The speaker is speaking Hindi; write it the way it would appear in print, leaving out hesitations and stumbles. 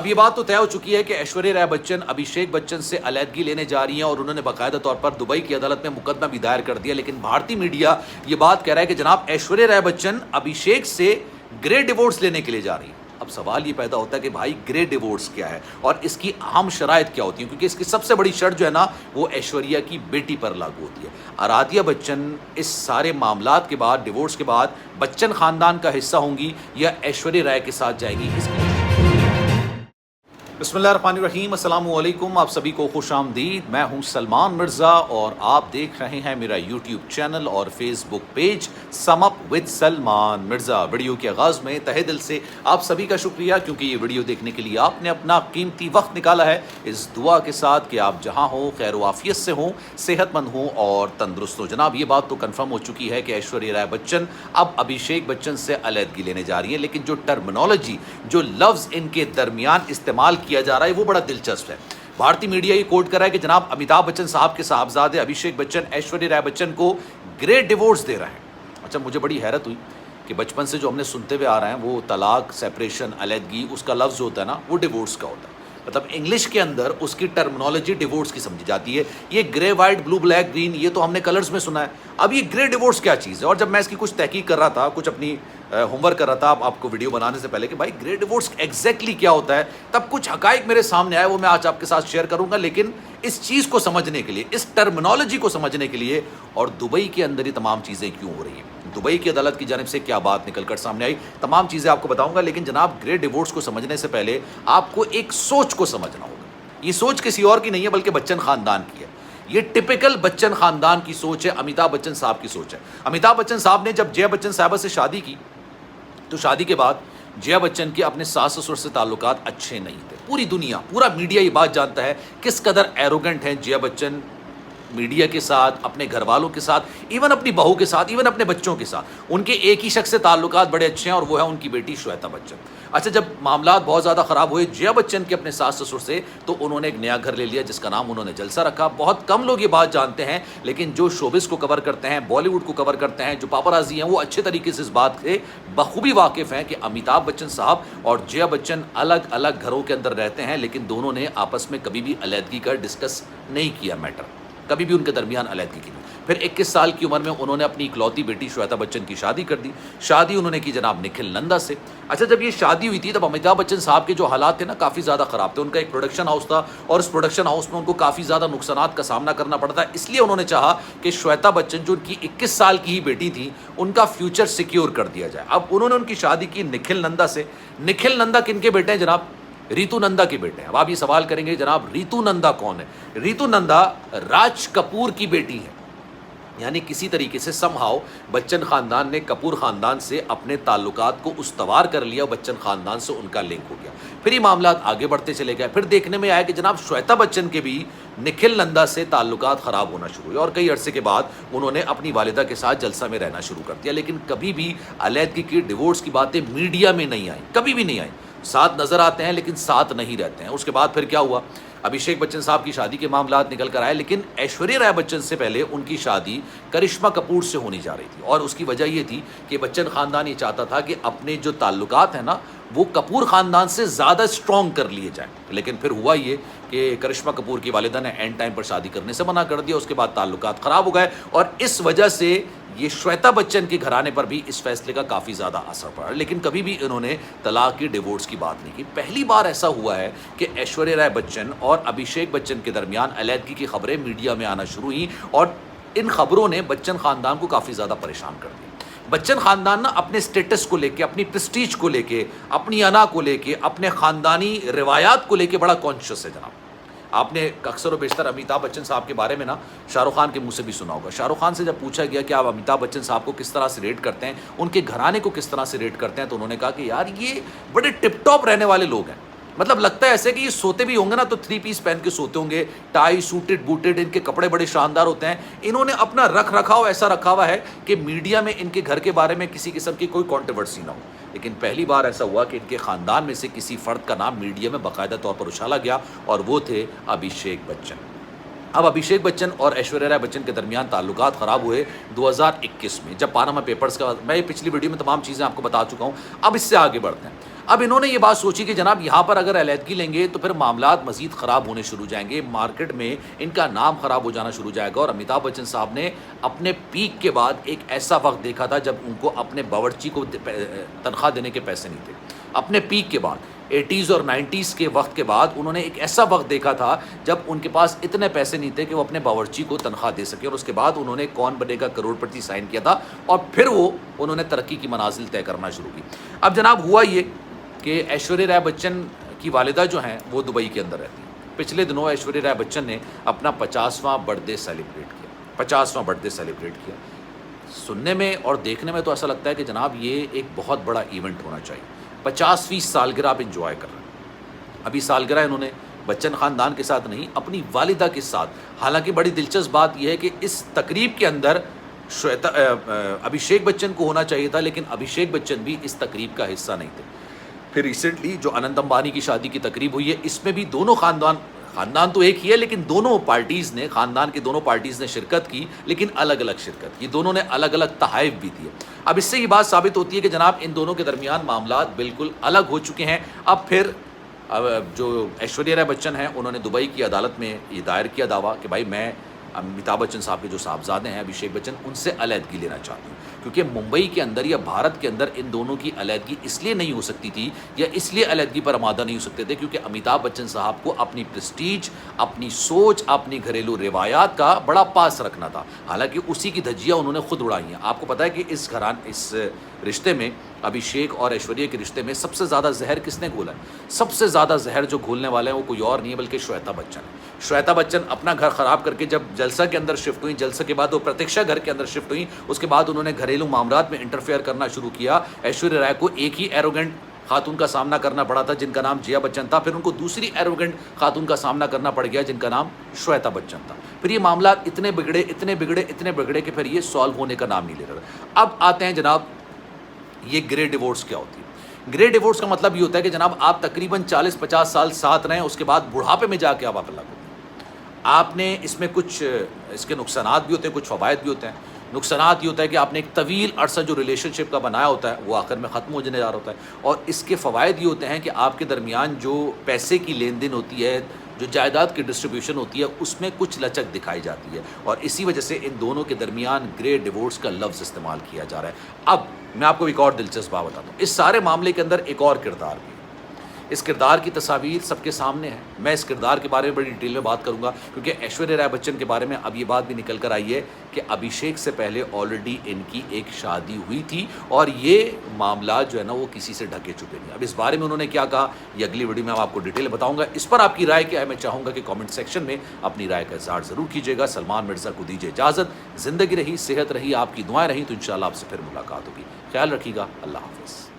अब ये बात तो तय हो चुकी है कि ऐश्वर्या राय बच्चन अभिषेक बच्चन से अलहदगी लेने जा रही हैं और उन्होंने बाकायदा तौर पर दुबई की अदालत में मुकदमा भी दायर कर दिया। लेकिन भारतीय मीडिया ये बात कह रहा है कि जनाब ऐश्वर्या राय बच्चन अभिषेक से ग्रे डिवोर्स लेने के लिए जा रही है। अब सवाल ये पैदा होता है कि भाई ग्रे डिवोर्स क्या है और इसकी अहम शराइत क्या होती है, क्योंकि इसकी सबसे बड़ी शर्त जो है ना वो ऐश्वर्या की बेटी पर लागू होती है। आराध्या बच्चन इस सारे मामलात के बाद, डिवोर्स के बाद, बच्चन खानदान का हिस्सा होंगी या ऐश्वर्या राय के साथ जाएंगी, इसकी बिस्मिल्लाहिर्रहमानिर्रहीम, अस्सलाम वालेकुम। आप सभी को खुश आमदीद। मैं हूं सलमान मिर्ज़ा और आप देख रहे हैं मेरा यूट्यूब चैनल और Facebook page sum up with Salman Mirza. Video के आगाज़ में तहे दिल से आप सभी का शुक्रिया, क्योंकि ये वीडियो देखने के लिए आपने अपना कीमती वक्त निकाला है, इस दुआ के साथ कि आप जहां हों खैर वाफियत से हों, सेहतमंद हों और तंदुरुस्त हों। जनाब ये बात तो कन्फर्म हो चुकी है कि ऐश्वर्या राय बच्चन अब अभिषेक बच्चन से अलहदगी लेने जा रही है, लेकिन जो टर्मिनोलॉजी, जो लफ्ज़ इनके दरमियान इस्तेमाल किया जा रहा है वो बड़ा दिलचस्प है। भारतीय मीडिया ये कोट कर रहा है कि जनाब अमिताभ बच्चन साहब के साहबजादे अभिषेक बच्चन ऐश्वर्या राय बच्चन को ग्रे डिवोर्स दे रहे हैं। अच्छा, मुझे बड़ी हैरत हुई कि बचपन से जो हमने सुनते हुए आ रहे हैं वो तलाक, सेपरेशन, अलहदगी, उसका लफ्ज़ जो होता है ना वो डिवोर्स का होता है। मतलब इंग्लिश के अंदर उसकी टर्मिनोलॉजी डिवोर्स की समझी जाती है। ये grey, white, blue, black, green, ये तो हमने कलर्स में सुना है। अब ये ग्रे डिवोर्स क्या चीज़ है? और जब मैं इसकी कुछ तहकीक कर रहा था, कुछ अपनी होमवर्क कर रहा था आपको वीडियो बनाने से पहले कि भाई ग्रे डिवोर्स एग्जैक्टली क्या होता है, तब कुछ हकाइक मेरे सामने आए, वो मैं आज आपके साथ शेयर करूंगा। लेकिन इस चीज़ को समझने के लिए, इस टर्मिनोलॉजी को समझने के लिए, और दुबई के अंदर ये तमाम चीज़ें क्यों हो रही हैं, दुबई की अदालत की जानिब से क्या बात निकल कर सामने आई, तमाम चीज़ें आपको बताऊंगा। लेकिन जनाब ग्रे डिवोर्स को समझने से पहले आपको एक सोच को समझना होगा। ये सोच किसी और की नहीं है बल्कि बच्चन खानदान की है। ये टिपिकल बच्चन खानदान की सोच है, अमिताभ बच्चन साहब की सोच है। अमिताभ बच्चन साहब ने जब जया बच्चन साहबा से शादी की तो शादी के बाद जया बच्चन के अपने सास ससुर से ताल्लुकात अच्छे नहीं थे। पूरी दुनिया, पूरा मीडिया ये बात जानता है किस कदर एरोगेंट हैं जया बच्चन मीडिया के साथ, अपने घर वालों के साथ, इवन अपनी बहू के साथ, इवन अपने बच्चों के साथ। उनके एक ही शख्स से ताल्लुकात बड़े अच्छे हैं और वो है उनकी बेटी श्वेता बच्चन। अच्छा, जब मामलात बहुत ज़्यादा ख़राब हुए जया बच्चन के अपने सास ससुर से, तो उन्होंने एक नया घर ले लिया जिसका नाम उन्होंने जलसा रखा। बहुत कम लोग ये बात जानते हैं, लेकिन जो शोबिस को कवर करते हैं, बॉलीवुड को कवर करते हैं, जो पापराजी हैं, वो अच्छे तरीके से इस बात से बखूबी वाकिफ़ हैं कि अमिताभ बच्चन साहब और जया बच्चन अलग अलग घरों के अंदर रहते हैं, लेकिन दोनों ने आपस में कभी भी अलहदगी का डिस्कस नहीं किया मैटर, कभी भी उनके दरमियान अलहदगी की नहीं। फिर 21 साल की उम्र में उन्होंने अपनी इकलौती बेटी श्वेता बच्चन की शादी कर दी। शादी उन्होंने की जनाब निखिल नंदा से। अच्छा, जब ये शादी हुई थी तब अमिताभ बच्चन साहब के जो हालात थे ना काफ़ी ज़्यादा ख़राब थे। उनका एक प्रोडक्शन हाउस था और उस प्रोडक्शन हाउस में उनको काफ़ी ज़्यादा नुकसानात का सामना करना पड़ता है। इसलिए उन्होंने चाहा कि श्वेता बच्चन जो उनकी 21 साल की ही बेटी थी उनका फ्यूचर सिक्योर कर दिया जाए। अब उन्होंने उनकी शादी की निखिल नंदा से। निखिल नंदा किनके बेटे हैं जनाब? रितु नंदा के बेटे हैं। अब आप ये सवाल करेंगे जनाब रितु नंदा कौन है? रितु नंदा राज कपूर की बेटी है। यानी किसी तरीके से समहाउ बच्चन खानदान ने कपूर खानदान से अपने ताल्लुकात को उस्तवार कर लिया, बच्चन खानदान से उनका लिंक हो गया। फिर ये मामला आगे बढ़ते चले गए। फिर देखने में आया कि जनाब श्वेता बच्चन के भी निखिल नंदा से ताल्लुकात ख़राब होना शुरू हुए और कई अरसे के बाद उन्होंने अपनी वालिदा के साथ जलसा में रहना शुरू कर दिया। लेकिन कभी भी अलहदगी की, डिवोर्स की बातें मीडिया में नहीं आई, कभी भी नहीं आई। साथ नज़र आते हैं लेकिन साथ नहीं रहते हैं। उसके बाद फिर क्या हुआ? अभिषेक बच्चन साहब की शादी के मामलात निकल कर आए, लेकिन ऐश्वर्या राय बच्चन से पहले उनकी शादी करिश्मा कपूर से होने जा रही थी। और उसकी वजह ये थी कि बच्चन ख़ानदान ये चाहता था कि अपने जो ताल्लुकात हैं ना वो कपूर ख़ानदान से ज़्यादा स्ट्रॉन्ग कर लिए जाएँ। लेकिन फिर हुआ ये कि करिश्मा कपूर की वालिदा ने एंड टाइम पर शादी करने से मना कर दिया। उसके बाद ताल्लुकात ख़राब हो गए और इस वजह से ये श्वेता बच्चन के घराने पर भी इस फैसले का काफ़ी ज़्यादा असर पड़ा। लेकिन कभी भी इन्होंने तलाक की, डिवोर्स की बात नहीं की। पहली बार ऐसा हुआ है कि ऐश्वर्या राय बच्चन और अभिषेक बच्चन के दरमियान अलहदगी की खबरें मीडिया में आना शुरू हुई और इन खबरों ने बच्चन ख़ानदान को काफ़ी ज़्यादा परेशान कर दिया। बच्चन ख़ानदान ना अपने स्टेटस को लेके, अपनी प्रेस्टीज को लेके, अपनी अना को लेके, अपने ख़ानदानी रिवायात को लेके बड़ा कॉन्शियस है जनाब। आपने अक्सर व बेशतर अमिताभ बच्चन साहब के बारे में ना शाहरुख खान के मुंह से भी सुना होगा। शाहरुख खान से जब पूछा गया कि आप अमिताभ बच्चन साहब को किस तरह से रेट करते हैं, उनके घराने को किस तरह से रेट करते हैं, तो उन्होंने कहा कि यार ये बड़े टिप टॉप रहने वाले लोग हैं। मतलब लगता है ऐसे कि ये सोते भी होंगे ना तो 3 पीस पहन के सोते होंगे, टाई, सूटेड बूटेड, इनके कपड़े बड़े शानदार होते हैं। इन्होंने अपना रख रखाव ऐसा रखा हुआ है कि मीडिया में इनके घर के बारे में किसी किस्म की कोई कंट्रोवर्सी ना हो। लेकिन पहली बार ऐसा हुआ कि इनके ख़ानदान में से किसी फ़र्द का नाम मीडिया में बाकायदा तौर पर उछाला गया और वो थे अभिषेक बच्चन। अब अभिषेक बच्चन और ऐश्वर्या राय बच्चन के दरमियान ताल्लुकात ख़राब हुए 2021 में, जब पानामा पेपर्स का, मैं पिछली वीडियो में तमाम चीज़ें आपको बता चुका हूँ। अब इससे आगे बढ़ते हैं। अब इन्होंने ये बात सोची कि जनाब यहाँ पर अगर अलहदगी लेंगे तो फिर मामलात मज़ीद ख़राब होने शुरू हो जाएंगे, मार्केट में इनका नाम ख़राब हो जाना शुरू हो जाएगा। और अमिताभ बच्चन साहब ने अपने पीक के बाद एक ऐसा वक्त देखा था जब उनको अपने बावर्ची को तनख्वाह देने के पैसे नहीं थे। अपने पीक के बाद 80s और 90s के वक्त के बाद उन्होंने एक ऐसा वक्त देखा था जब उनके पास इतने पैसे नहीं थे कि वो अपने बावर्ची को तनख्वाह दे सके। और उसके बाद उन्होंने कौन बनेगा करोड़पति साइन किया था और फिर उन्होंने तरक्की की मनाजिल तय करना शुरू की। अब जनाब हुआ ये कि ऐश्वर्या राय बच्चन की वालिदा जो हैं वो दुबई के अंदर रहती हैं। पिछले दिनों ऐश्वर्या राय बच्चन ने अपना 50वां बर्थडे सेलिब्रेट किया, 50वां बर्थडे सेलिब्रेट किया। सुनने में और देखने में तो ऐसा लगता है कि जनाब ये एक बहुत बड़ा इवेंट होना चाहिए। 50वीं सालगिरह आप इंजॉय कर रहे हैं। अभी सालगिरह इन्होंने बच्चन ख़ानदान के साथ नहीं, अपनी वालिदा के साथ। हालांकि बड़ी दिलचस्प बात यह है कि इस तकरीब के अंदर अभिषेक बच्चन को होना चाहिए था, लेकिन अभिषेक बच्चन भी इस तकरीब का हिस्सा नहीं थे। फिर रिसेंटली जो अनंत अंबानी की शादी की तकरीब हुई है, इसमें भी दोनों ख़ानदान तो एक ही है, लेकिन दोनों पार्टीज़ ने, ख़ानदान की दोनों पार्टीज़ ने शिरकत की, लेकिन अलग अलग शिरकत की। दोनों ने अलग अलग तहाइफ भी दिए। अब इससे ये बात साबित होती है कि जनाब इन दोनों के दरमियान मामलात बिल्कुल अलग हो चुके हैं। अब फिर जो ऐश्वर्या राय बच्चन हैं उन्होंने दुबई की अदालत में ये दायर किया दावा कि भाई मैं अमिताभ बच्चन साहब के जो साहबजादे हैं अभिषेक बच्चन, उनसे अलहदगी लेना चाहती हूँ, क्योंकि मुंबई के अंदर या भारत के अंदर इन दोनों की अलहदगी इसलिए नहीं हो सकती थी या इसलिए अलहदगी पर आमादा नहीं हो सकते थे क्योंकि अमिताभ बच्चन साहब को अपनी प्रेस्टीज, अपनी सोच, अपनी घरेलू रिवायात का बड़ा पास रखना था। हालांकि उसी की धज्जियाँ उन्होंने खुद उड़ाई हैं। आपको पता है कि इस रिश्ते में, अभिषेक और ऐश्वर्या के रिश्ते में सबसे ज़्यादा जहर किसने घोला है? सबसे ज़्यादा जहर जो घोलने वाले हैं वो कोई और नहीं है बल्कि श्वेता बच्चन है। श्वेता बच्चन अपना घर ख़राब करके जब जलसा के अंदर शिफ्ट हुई, जलसा के बाद वो प्रतीक्षा घर के अंदर शिफ्ट हुई, उसके बाद उन्होंने घरेलू मामलात में इंटरफेयर करना शुरू किया। ऐश्वर्या राय को एक ही एरोगेंट खातून का सामना करना पड़ा था जिनका नाम जया बच्चन था, फिर उनको दूसरी एरोगेंट खातून का सामना करना पड़ गया जिनका नाम श्वेता बच्चन था। फिर ये मामला इतने बिगड़े कि फिर ये सॉल्व होने का नाम नहीं ले रहा। अब आते हैं जनाब, ये ग्रे डिवोर्स क्या होती है? ग्रे डिवोर्स का मतलब ये होता है कि जनाब आप तकरीबन 40-50 साल साथ रहें, उसके बाद बुढ़ापे में जाके आप अलग होते हैं। आपने इसमें कुछ इसके नुकसानात भी होते हैं, कुछ फ़वाइद भी होते हैं। नुकसानात ये होता है कि आपने एक तवील अरसा जो रिलेशनशिप का बनाया होता है वो आखिर में ख़त्म होने जा रहा होता है। और इसके फ़वाइद ये होते हैं कि आपके दरमियान जो पैसे की लेन देन होती है, जो जायदाद की डिस्ट्रीब्यूशन होती है, उसमें कुछ लचक दिखाई जाती है। और इसी वजह से इन दोनों के दरमियान ग्रे डिवोर्स का लफ्ज़ इस्तेमाल किया जा रहा है। अब मैं आपको एक और दिलचस्प बात बताता हूँ। इस सारे मामले के अंदर एक और किरदार भी है। इस किरदार की तस्वीर सबके सामने है। मैं इस किरदार के बारे में बड़ी डिटेल में बात करूंगा क्योंकि ऐश्वर्या राय बच्चन के बारे में अब ये बात भी निकल कर आई है कि अभिषेक से पहले ऑलरेडी इनकी एक शादी हुई थी और ये मामला जो है ना वो किसी से ढके छुपे नहीं। अब इस बारे में उन्होंने क्या कहा ये अगली वीडियो में आपको डिटेल बताऊंगा। इस पर आपकी राय क्या है मैं चाहूँगा कि कॉमेंट सेक्शन में अपनी राय का इज़हार ज़रूर कीजिएगा। सलमान मिर्ज़ा को दीजिए इजाज़त। ज़िंदगी रही, सेहत रही, आपकी दुआएं रही तो इंशाल्लाह आपसे फिर मुलाकात होगी। ख्याल रखिएगा। अल्लाह हाफ़िज़।